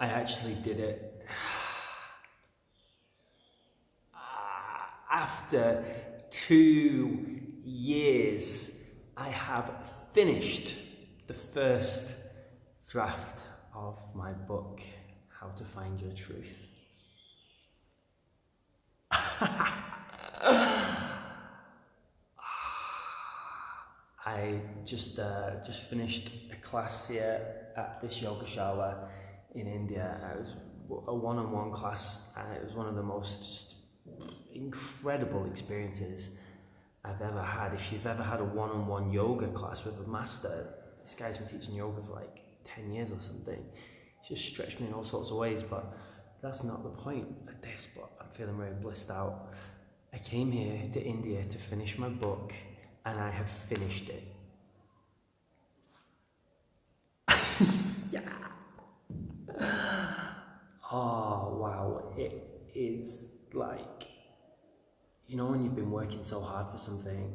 I actually did it after 2 years. I have finished the first draft of my book, How to Find Your Truth. I just finished a class here at this Yogashalla in India. It was a one-on-one class, and it was one of the most just incredible experiences I've ever had. If you've ever had a one-on-one yoga class with a master, this guy's been teaching yoga for like 10 years or something. He's just stretched me in all sorts of ways, but that's not the point of this, but I'm feeling very blissed out. I came here to India to finish my book, and I have finished it. Yeah. Oh, wow. It is like, you know, when you've been working so hard for something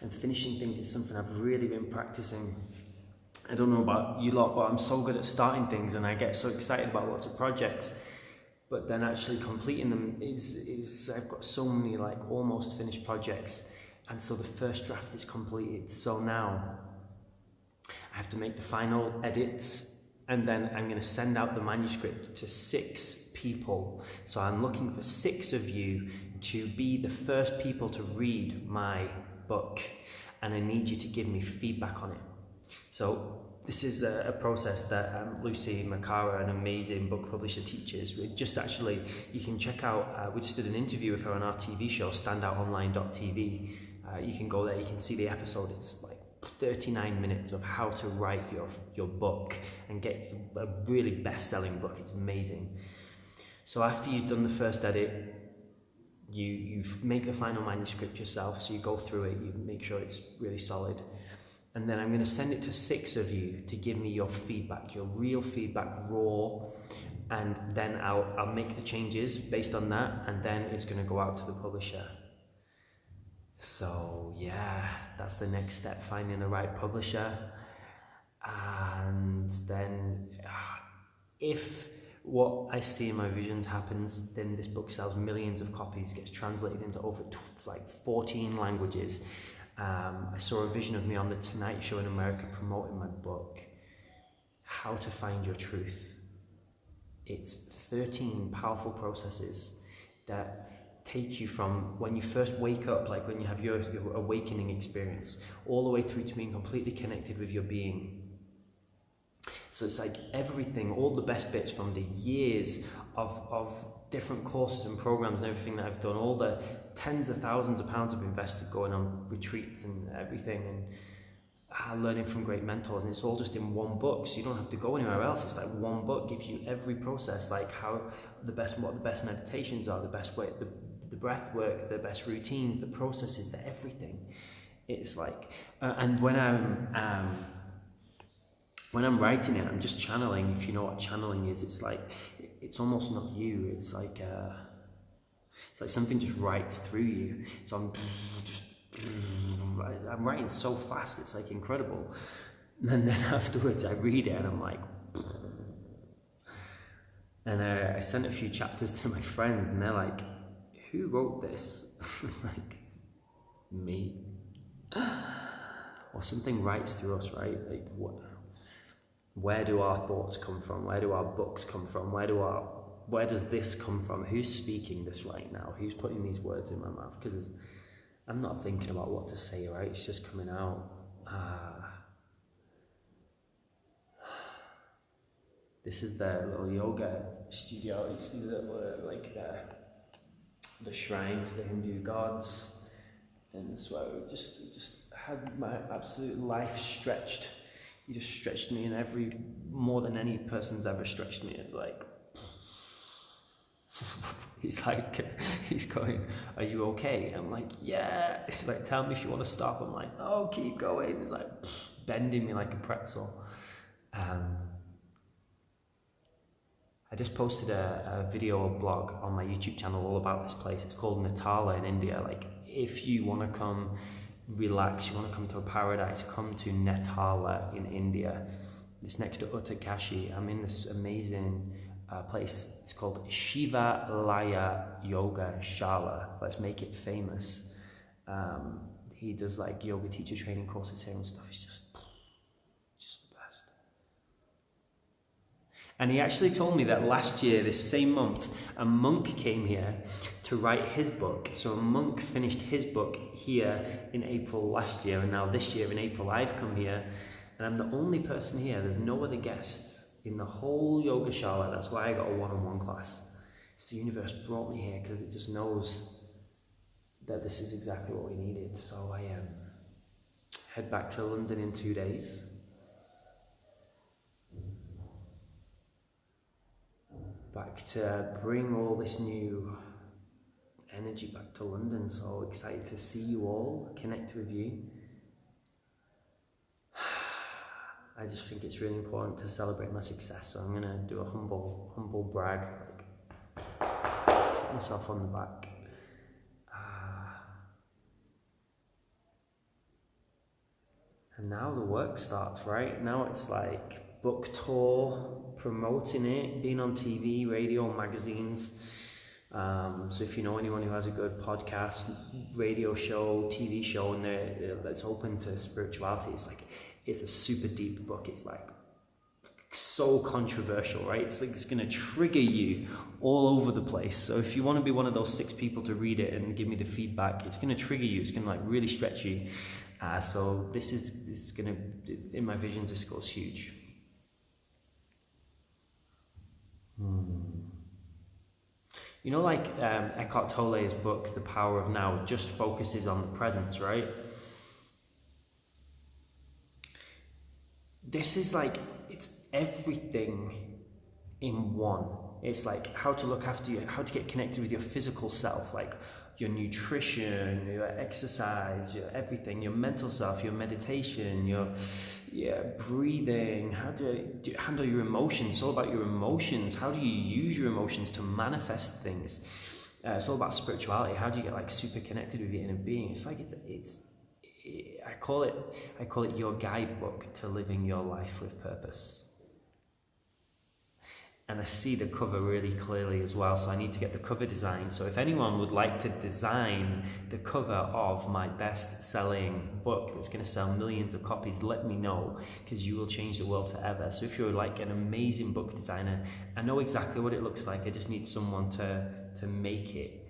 and finishing things is something I've really been practicing. I don't know about you lot, but I'm so good at starting things and I get so excited about lots of projects, but then actually completing them is I've got so many like almost finished projects, and so the first draft is completed. So now I have to make the final edits, and then I'm going to send out the manuscript to 6 people. So I'm looking for 6 of you to be the first people to read my book, and I need you to give me feedback on it. So this is a process that Lucy Makara, an amazing book publisher, teaches. We just actually, you can check out, we just did an interview with her on our TV show, standoutonline.tv. You can go there, you can see the episode. It's like 39 minutes of how to write your book and get a really best-selling book. It's amazing. So after you've done the first edit, you make the final manuscript yourself, so you go through it, you make sure it's really solid. And then I'm going to send it to 6 of you to give me your feedback, your real feedback, raw, and then I'll make the changes based on that, and then it's going to go out to the publisher. So yeah, that's the next step, finding the right publisher. And then if what I see in my visions happens, then this book sells millions of copies, gets translated into over like 14 languages. I saw a vision of me on The Tonight Show in America promoting my book, How to Find Your Truth. It's 13 powerful processes that take you from when you first wake up, like when you have your awakening experience, all the way through to being completely connected with your being. So it's like everything, all the best bits from the years of different courses and programs and everything that I've done, all the tens of thousands of pounds I've invested going on retreats and everything, and learning from great mentors, and it's all just in one book, so you don't have to go anywhere else. It's like one book gives you every process, like what the best meditations are, the best way, the breath work, the best routines, the processes, the everything. It's like, and when I'm writing it, I'm just channeling. If you know what channeling is, it's like, it's almost not you. It's like something just writes through you. So I'm writing so fast. It's like incredible. And then afterwards, I read it and I'm like, and I sent a few chapters to my friends, and they're like, "Who wrote this?" Like, me. Or something writes through us, right? Like what? Where do our thoughts come from? Where do our books come from? Where does this come from? Who's speaking this right now? Who's putting these words in my mouth? Because I'm not thinking about what to say, right? It's just coming out. This is the little yoga studio. It's the shrine to the Hindu gods, and it's where we just had my absolute life stretched. He just stretched me in more than any person's ever stretched me. It's like, he's going, "Are you okay?" I'm like, "Yeah." He's like, "Tell me if you want to stop." I'm like, "Oh, keep going." He's like bending me like a pretzel. I just posted a video blog on my YouTube channel all about this place. It's called Natala in India. Like, if you want to come relax, you want to come to a paradise, come to Netala in India. It's next to Uttarkashi. I'm in this amazing place. It's called Shiva Laya Yoga Shala. Let's make it famous. He does like yoga teacher training courses here and stuff. It's just the best. And he actually told me that last year, this same month, a monk came here to write his book. So a monk finished his book here in April last year, and now this year in April I've come here, and I'm the only person here. There's no other guests in the whole yoga shala. That's why I got a one-on-one class. It's the universe brought me here because it just knows that this is exactly what we needed. So I head back to London in 2 days. Back to bring all this new energy back to London. So excited to see you all, connect with you. I just think it's really important to celebrate my success. So I'm gonna do a humble brag, like pat myself on the back. And now the work starts, right? Now it's like book tour, promoting it, being on TV, radio, magazines. So if you know anyone who has a good podcast, radio show, TV show, and that's open to spirituality, it's a super deep book. It's like so controversial, right? It's like it's going to trigger you all over the place. So if you want to be one of those 6 people to read it and give me the feedback, it's going to trigger you. It's going to like really stretch you. So this is going to, in my visions, this goes huge. You know, like Eckhart Tolle's book, The Power of Now, just focuses on the present, right? This is like, it's everything in one. It's like how to look after you, how to get connected with your physical self, like your nutrition, your exercise, your everything, your mental self, your meditation, your breathing, how to handle your emotions. It's all about your emotions. How do you use your emotions to manifest things? It's all about spirituality. How do you get like super connected with your inner being? It's like I call it your guidebook to living your life with purpose. And I see the cover really clearly as well, so I need to get the cover design. So if anyone would like to design the cover of my best-selling book that's going to sell millions of copies, let me know, because you will change the world forever. So if you're like an amazing book designer, I know exactly what it looks like. I just need someone to make it.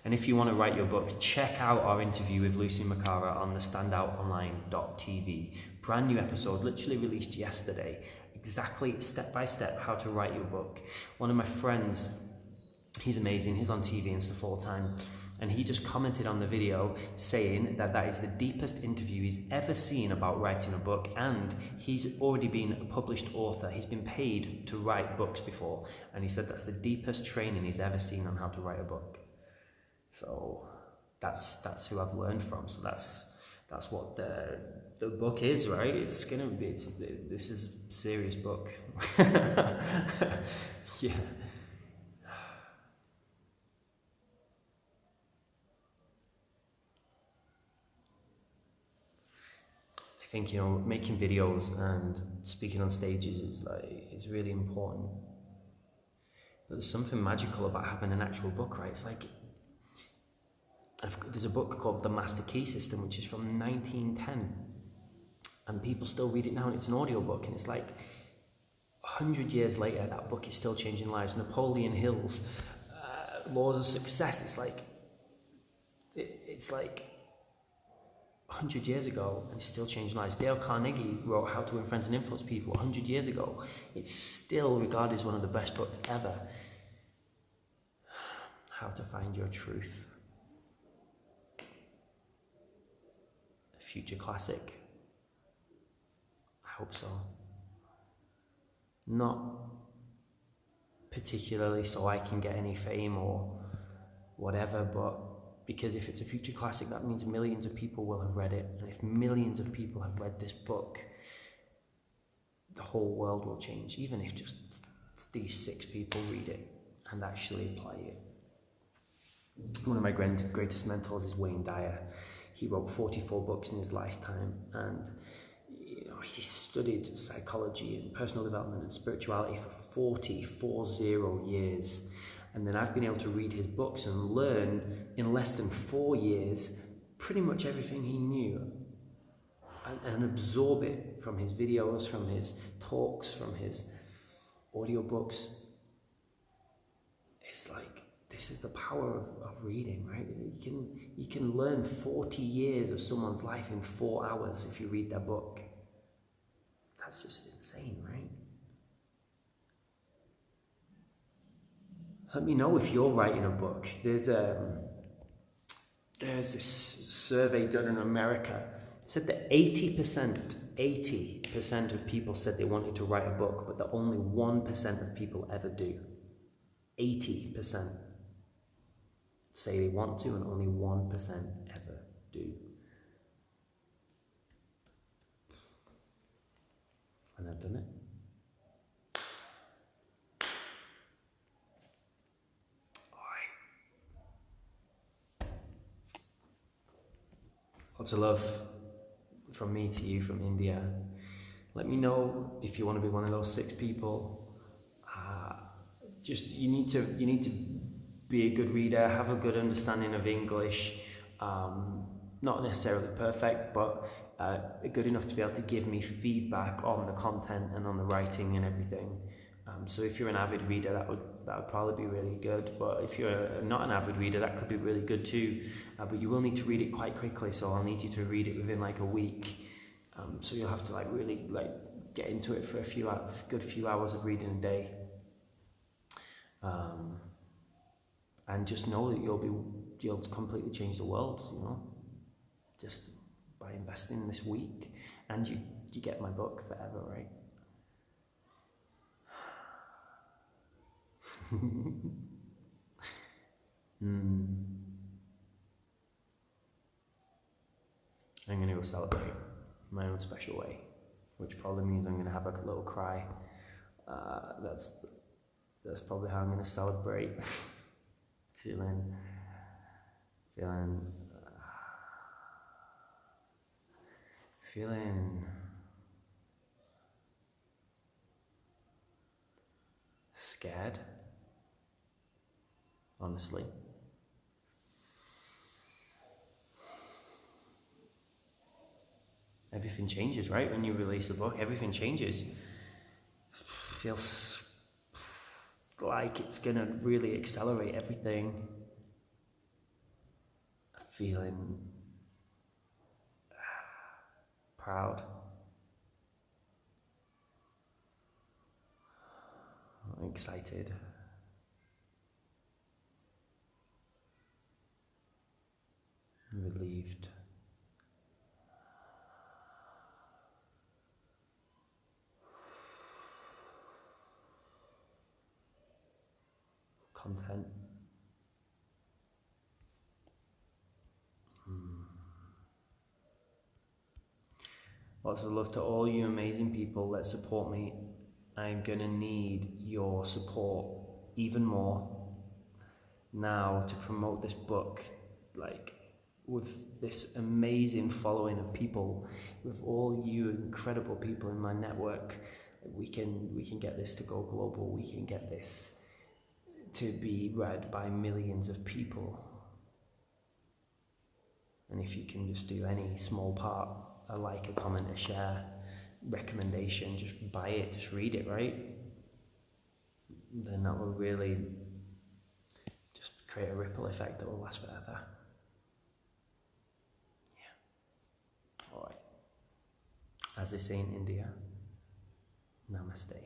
And if you want to write your book, check out our interview with Lucy Makara on the standoutonline.tv. Brand new episode, literally released yesterday. Exactly step by step how to write your book. One of my friends, he's amazing, he's on TV and stuff all the time. And he just commented on the video saying that is the deepest interview he's ever seen about writing a book, and he's already been a published author. He's been paid to write books before, and he said that's the deepest training he's ever seen on how to write a book. So that's who I've learned from. So that's what the book is, right? This is a serious book. Yeah. I think, making videos and speaking on stages is really important. But there's something magical about having an actual book, right? It's like, there's a book called The Master Key System, which is from 1910, and people still read it now, and it's an audiobook, and it's like 100 years later, that book is still changing lives. Napoleon Hill's Laws of Success, it's like 100 years ago, and it's still changing lives. Dale Carnegie wrote How to Win Friends and Influence People 100 years ago. It's still regarded as one of the best books ever. How to Find Your Truth. Future classic. I hope so. Not particularly so I can get any fame or whatever, but because if it's a future classic, that means millions of people will have read it. And if millions of people have read this book, the whole world will change, even if just these 6 people read it and actually apply it. One of my greatest mentors is Wayne Dyer. He wrote 44 books in his lifetime, and he studied psychology and personal development and spirituality for 40 years. And then I've been able to read his books and learn in less than 4 years pretty much everything he knew, and absorb it from his videos, from his talks, from his audiobooks. It's like, this is the power of reading, right? You can learn 40 years of someone's life in 4 hours if you read their book. That's just insane, right? Let me know if you're writing a book. There's this survey done in America. It said that 80% of people said they wanted to write a book, but that only 1% of people ever do. 80% say they want to, and only 1% ever do. And I've done it. Lots of love from me to you from India. Let me know if you want to be one of those 6 people. You need to be a good reader, have a good understanding of English. Not necessarily perfect, but good enough to be able to give me feedback on the content and on the writing and everything. So if you're an avid reader, that would probably be really good. But if you're not an avid reader, that could be really good too. But you will need to read it quite quickly, so I'll need you to read it within like a week. So you'll have to really get into it for a good few hours of reading a day. And just know that you'll completely change the world, just by investing this week. And you get my book forever, right? I'm going to go celebrate my own special way, which probably means I'm going to have a little cry. That's probably how I'm going to celebrate. feeling scared, honestly. Everything changes, right? When you release a book, everything changes. Feels like it's gonna really accelerate everything. Feeling proud, excited, relieved, content. Lots of love to all you amazing people that support me. I'm gonna need your support even more now to promote this book, with this amazing following of people, with all you incredible people in my network. We can get this to go global. We can get this to be read by millions of people. And if you can just do any small part, a like, a comment, a share, recommendation, just buy it, just read it, right? Then that will really just create a ripple effect that will last forever. Yeah. All right. As they say in India, namaste.